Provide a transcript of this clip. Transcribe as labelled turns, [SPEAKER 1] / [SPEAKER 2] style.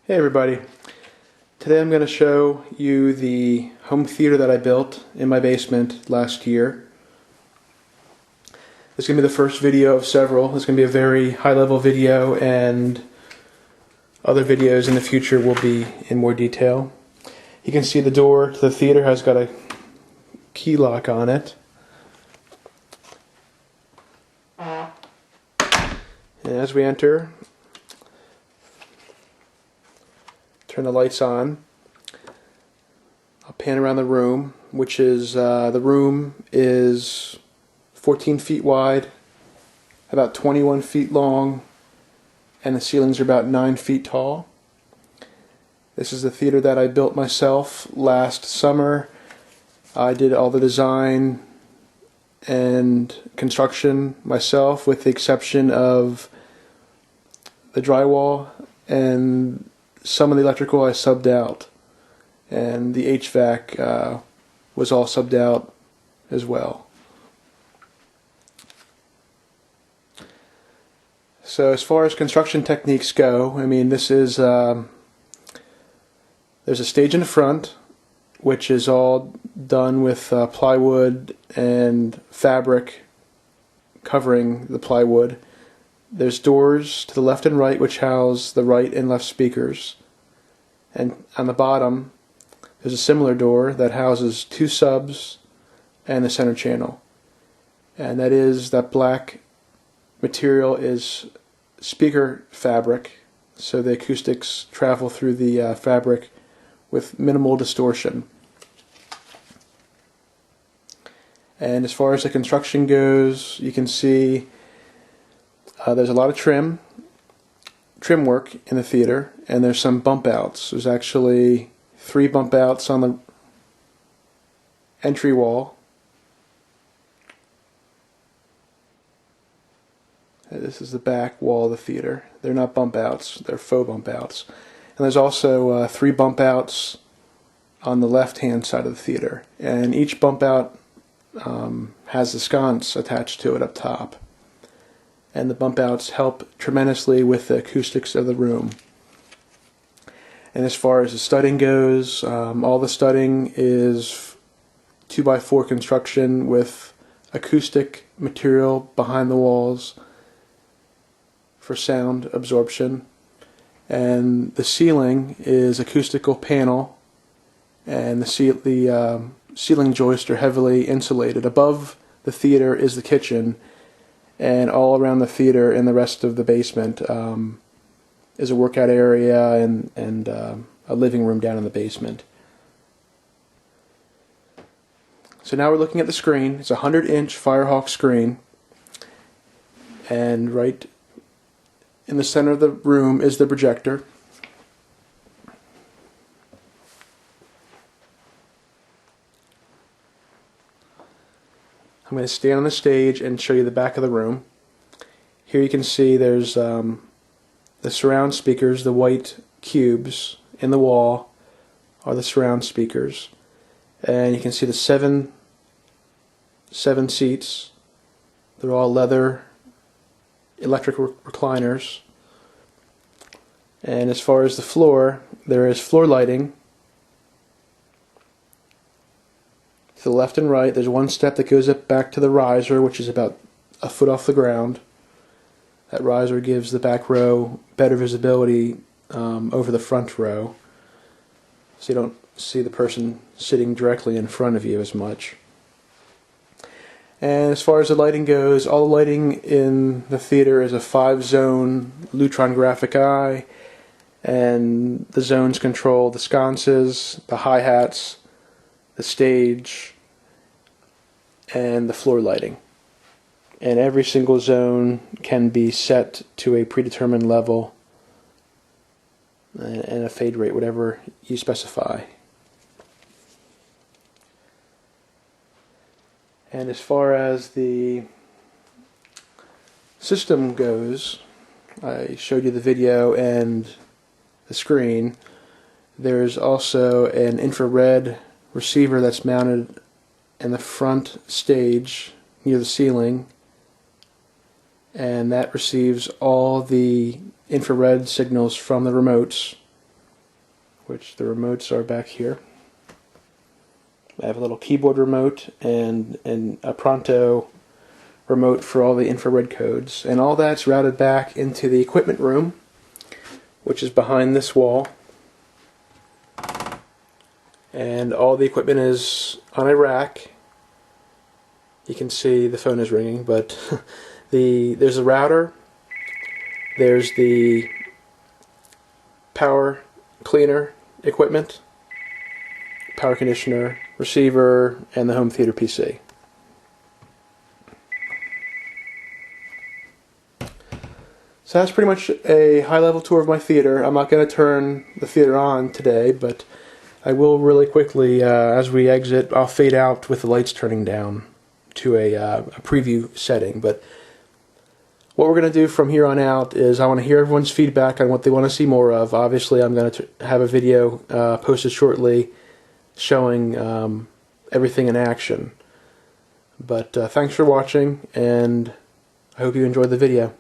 [SPEAKER 1] Hey everybody, today I'm going to show you the home theater that I built in my basement last year. This is going to be the first video of several. This is going to be a very high level video, and other videos in the future will be in more detail. You can see the door to the theater has got a key lock on it. And as we enter, turn the lights on. I'll pan around the room, which is, the room is 14 feet wide, about 21 feet long, and the ceilings are about 9 feet tall. This is the theater that I built myself last summer. I did all the design and construction myself, with the exception of the drywall, and some of the electrical I subbed out, and the HVAC was all subbed out as well. So as far as construction techniques go, I mean, this is there's a stage in the front, which is all done with plywood and fabric covering the plywood. There's doors to the left and right, which house the right and left speakers. And on the bottom, there's a similar door that houses two subs and the center channel. And that black material is speaker fabric, so the acoustics travel through the fabric with minimal distortion. And as far as the construction goes, you can see there's a lot of trim work in the theater, and there's some bump outs. There's actually 3 bump outs on the entry wall. This is the back wall of the theater. They're not bump outs, they're faux bump outs. And there's also 3 bump outs on the left hand side of the theater, and each bump out has a sconce attached to it up top. And the bump outs help tremendously with the acoustics of the room. And as far as the studding goes, all the studding is 2x4 construction with acoustic material behind the walls for sound absorption. And the ceiling is acoustical panel, and the ceiling joists are heavily insulated. Above the theater is the kitchen, and all around the theater and the rest of the basement is a workout area and a living room down in the basement. So now we're looking at the screen. It's a 100-inch Firehawk screen, and right in the center of the room is the projector. I'm going to stand on the stage and show you the back of the room. Here you can see there's the surround speakers. The white cubes in the wall are the surround speakers. And you can see the seven seats. They're all leather electric recliners. And as far as the floor, there is floor lighting. To the left and right, there's one step that goes up back to the riser, which is about a foot off the ground. That riser gives the back row better visibility over the front row, so you don't see the person sitting directly in front of you as much. And as far as the lighting goes, all the lighting in the theater is a 5-zone Lutron graphic eye, and the zones control the sconces, the hi-hats, the stage, and the floor lighting. And every single zone can be set to a predetermined level and a fade rate, whatever you specify. And as far as the system goes, I showed you the video and the screen. There's also an infrared receiver that's mounted in the front stage near the ceiling, and that receives all the infrared signals from the remotes which the remotes are back here. I have a little keyboard remote and a Pronto remote for all the infrared codes, and all that's routed back into the equipment room, which is behind this wall. And all the equipment is on a rack. You can see the phone is ringing, but there's a router, there's the power cleaner equipment, power conditioner, receiver, and the home theater PC. So that's pretty much a high-level tour of my theater. I'm not going to turn the theater on today, but I will really quickly, as we exit, I'll fade out with the lights turning down to a preview setting. But what we're going to do from here on out is I want to hear everyone's feedback on what they want to see more of. Obviously, I'm going to have a video posted shortly showing everything in action. But thanks for watching, and I hope you enjoyed the video.